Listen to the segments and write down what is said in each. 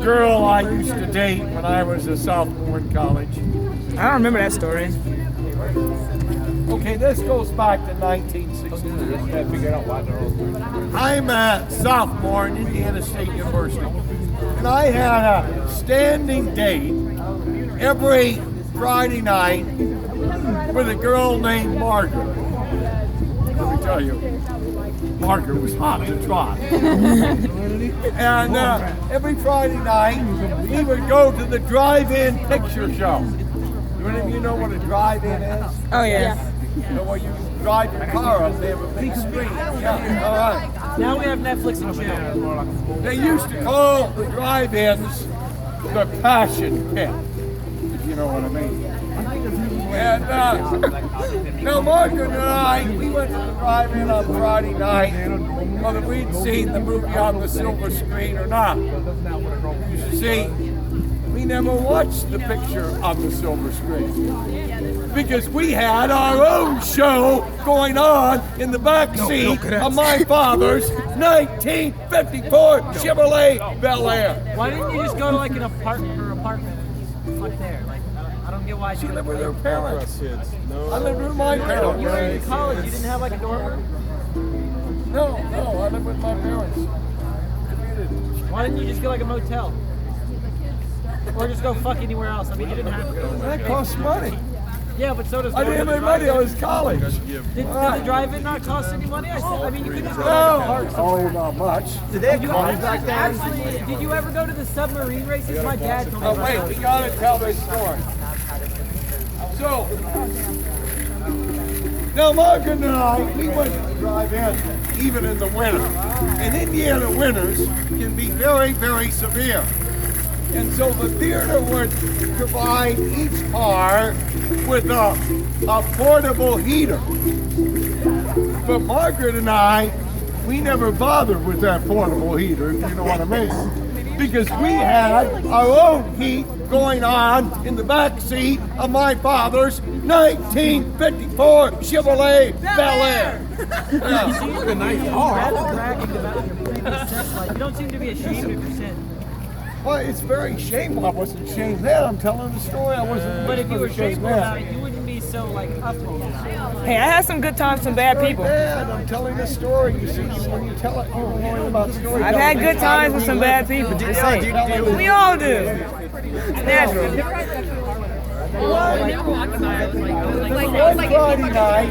girl I used to date when I was a sophomore in college. I don't remember that story. Okay, this goes back to 1960. I'm a sophomore in Indiana State University, and I had a standing date every Friday night with a girl named Margaret. Let me tell you, Margaret was hot to trot. And every Friday night, we would go to the drive-in picture show. Do any of you know what a drive-in is? Oh, yeah. You know, where you drive your car up, they have a big screen. Yeah, all right. Now we have Netflix and chill. They used to call the drive-ins the passion pit, if you know what I mean. And now Margaret and I, we went to the drive-in on Friday night, whether we'd seen the movie on the silver screen or not. You see, we never watched the picture on the silver screen because we had our own show going on in the back seat of my father's 1954 Chevrolet Bel Air. Why didn't you just go to like an apartment up there? Like, I don't get why. She lived with her parents. I lived with my parents. You were in college. You didn't have like a dorm room? No, I lived with my parents. Why didn't you just get like a motel? Or just go fuck anywhere else? I mean, you didn't have to. That costs money. Yeah, but so does. I didn't have any money. I was college. Did the drive-in not cost any money? I mean, you could just go to the No, parks. oh, not much. Did they have cars back then? Actually, did you ever go to the submarine races? My dad told me. Oh, wait, we gotta tell this story. So, now Margaret and I, we went to the drive-in even in the winter. And Indiana winters can be very, very severe. And so the theater would provide each car with a portable heater. But Margaret and I, we never bothered with that portable heater, if you know what I mean. Because we had our own heat going on in the back seat of my father's 1954 Chevrolet Bel Air. Yeah. Look a nice car. Bragging about your previous sex life. You don't seem to be ashamed of your sin. Well, it's very shameful. I wasn't ashamed then. I'm telling the story. I wasn't. But if you were shameful about it, you wouldn't be so like uppity about it. Hey, I had some good times, some bad people. Bad. I'm telling the story. You see, when you tell it, you're learning about stories. I've had good times with some bad people. Just saying. We all do. Naturally. One Friday night,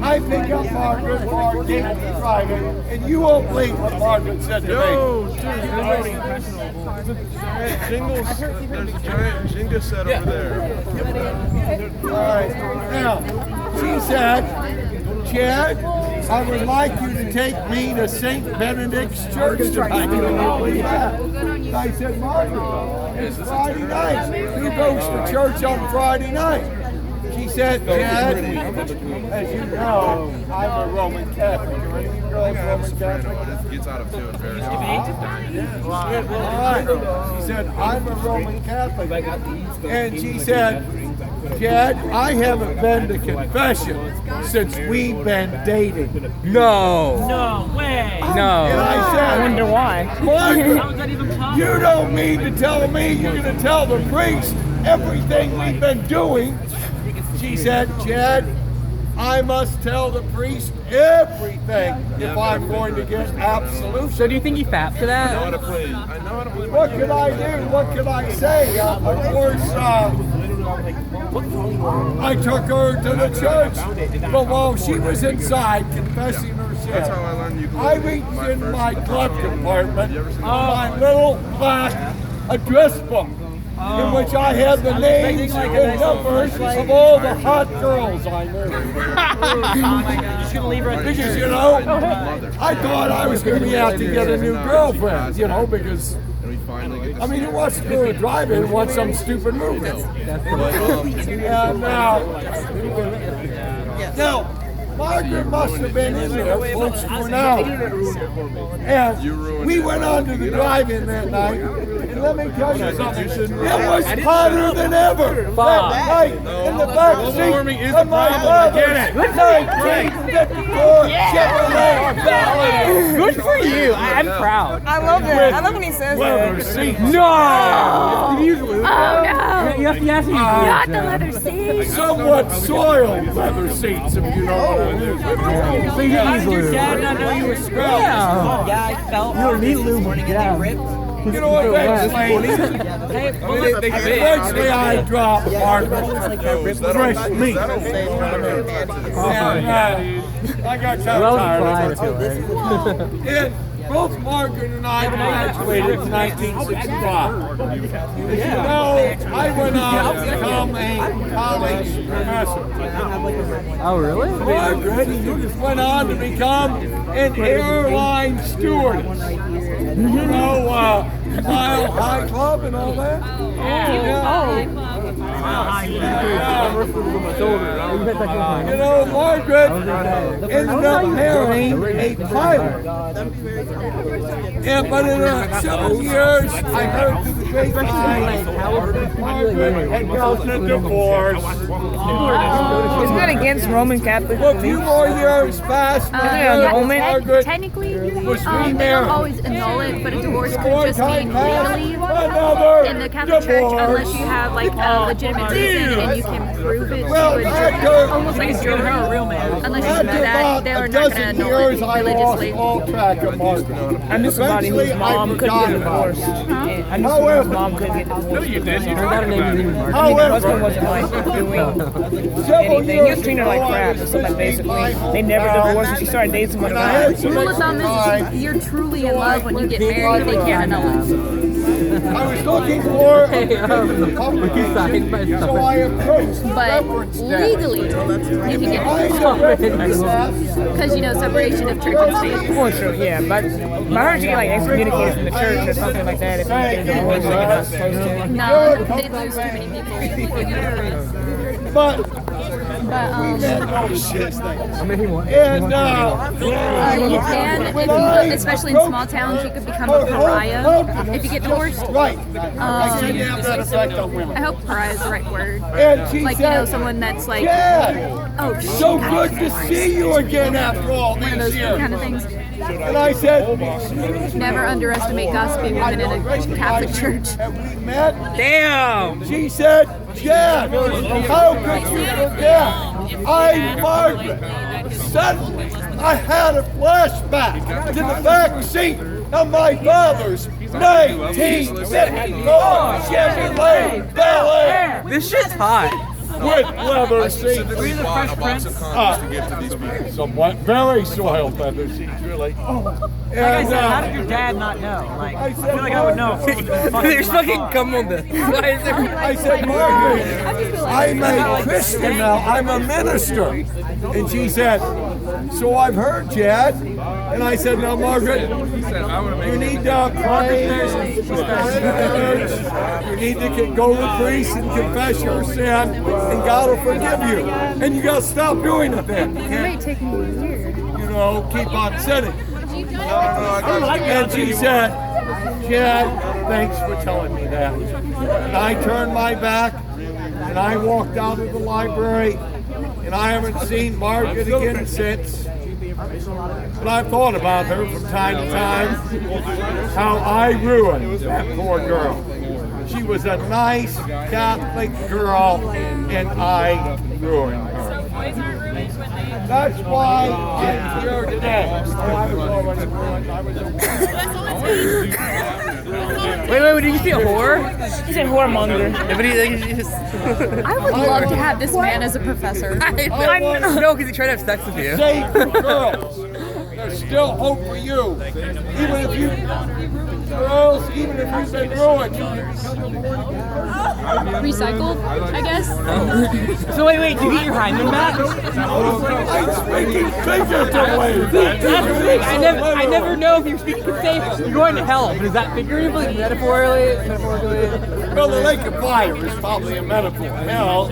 I pick up Margaret for our date Friday, and you won't believe what Margaret said to me. There's a giant Jenga set over there. All right. Now, she said, Chad, I would like you to take me to St. Benedict's Church tonight. I said, Margaret, it's Friday night. Who goes to church on Friday night? She said, Chad, as you know, I'm a Roman Catholic. Are any of you girls Roman Catholic? Gets out of two and very All right. She said, I'm a Roman Catholic. And she said, Chad, I haven't been to confession since we've been dating. No. No way. No. And I said, I wonder why. Margaret, How is that even possible? you don't mean to tell me you're going to tell the priest everything we've been doing. She said, Chad, I must tell the priest everything if I'm going to get absolution. So do you think he fapped for I know how that? to play. What could I do? What could I say? Of course, I took her to the church, but while she was inside confessing her That's how sin, I learned you I reached in my glove compartment for my little black address book, in which I had the names and numbers of all the hot girls I knew. You're just gonna leave her at the Because, church. you know, I thought I was going to be out to get a new girlfriend, you know, because, And we finally get I mean, who wants to go to a drive-in and watch some stupid movie? And now, Margaret must have been in there close to an hour. And we went on to the drive-in that night, and let me tell you something. It was hotter than ever. That night in the back seat of my father's 1954 Chevrolet Ballad. Good for you. I'm proud. I love it. I love when he says Leather that. seats. No! Oh no! You have to ask me. Not the leather seats. Somewhat soiled leather seats, if you know what I mean. So you didn't use lube. Dad not know you were scrubbed. Yeah. I felt You don't need lube. Yeah. You know, eventually I dropped Margaret. Fresh meat. I got so tired of it. And both Margaret and I graduated in 1965. As you know, I went on to become a college professor. Oh, really? Margaret went on to become an airline stewardess. You know, Mile High Club and all that? You know, Margaret ended up marrying a pilot. But in several years, I heard through the grapevine, Margaret had gotten a divorce. Isn't that against Roman Catholic? A few more years passed. Margaret Technically, was they don't remarried. always annul it, but a divorce could More just time mean passed. legally Another in the Catholic Church, divorce. unless you have like a legitimate reason and you can prove it Well, to a after- almost like a jury. You're a real man. Unless you After do that, about they a are not going to dozen annul years, it I lost religiously. all track of Margaret. I knew somebody whose Eventually, mom couldn't forgot get about divorced. it. I knew someone whose mom couldn't get divorced. No, you didn't. Her name is her husband wasn't like doing anything. He was treating her like crap. So like basically, they never divorced, and she started dating someone else. The rule of thumb is if you're truly in love when you get married, they can't annul it. I was looking for a publication, so I approached the But reference desk. legally, you can get I it. said, reference desk. Because you know separation of church and state. Well, sure, yeah, but I heard you get like excommunicated from the church or something like that if you get a divorce like you're not supposed to. No, they lose too many people. But But and you can, if you, especially in small towns, you could become a pariah if you get divorced. right, I shouldn't have that effect on women. I hope pariah is the right word. And she Like, you said, know, someone that's like, yeah, oh, shit, so good to see you again after all one of these those years. kind of things. And I said, Never underestimate gossiping women in a Catholic church. have we met? Damn! She said, Chad, how could you forget? I'm Margaret. Suddenly, I had a flashback to the back seat of my father's 1954 Chevrolet Bel This shit's hot. with leather seats. Were you the Fresh Prince? Somewhat very soiled leather seats, really. Like I said, how did your dad not know? Like, I feel like I would know. There's fucking cum on this. Why is there? I said, Margaret, I'm a Christian now. I'm a minister. And she said, so I've heard, Chad. And I said, no, Margaret, you need to pray. You need to go to the priest and confess your sin, and God will forgive you. And you got to stop doing it then. You It may take me a year. keep on sinning. And she said, Chad, thanks for telling me that. And I turned my back, and I walked out of the library, and I haven't seen Margaret again since. But I've thought about her from time to time, how I ruined that poor girl. She was a nice Catholic girl, and I ruined her. That's why I'm here today. I was already ruined. I was Wait, did you see a whore? He said whoremonger. I would love to have this man as a professor. No, because he tried to have sex with you. safe for girls. There's still hope for you. Even if you've been ruined. Recycled, I guess. So wait, did you get your hymen back? I'm speaking figuratively. I never know if you're speaking safe. You're going to hell, but is that figuratively, metaphorically? Well, the lake of fire is probably a metaphor. Hell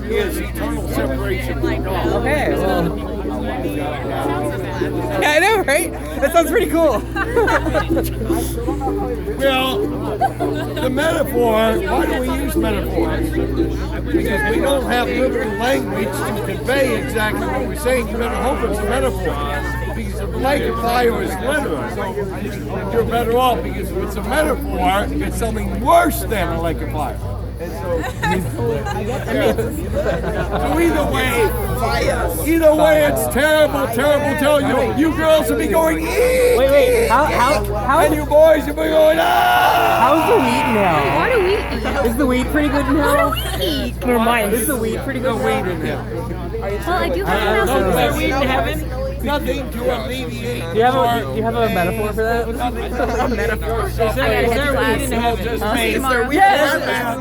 is eternal separation from God. Okay, well. Yeah, I know, right? That sounds pretty cool. Well, the metaphor, why do we use metaphors? Because we don't have literal language to convey exactly what we're saying. You better hope it's a metaphor. Because if a lake of fire is literal, so you're better off. Because if it's a metaphor, it's something worse than a lake of fire. And so either way, it's terrible, terrible. You girls will be going, eee, Wait, how and you boys will be going, ah! how's the weed in hell? What do we eat? Is the weed pretty good in hell? Never mind. Is the weed pretty good? Weed in here. Well, I do have Is there weed in heaven? Nothing to alleviate. Do you have a metaphor for that? Is there weed in heaven? Just me. tomorrow. Yes.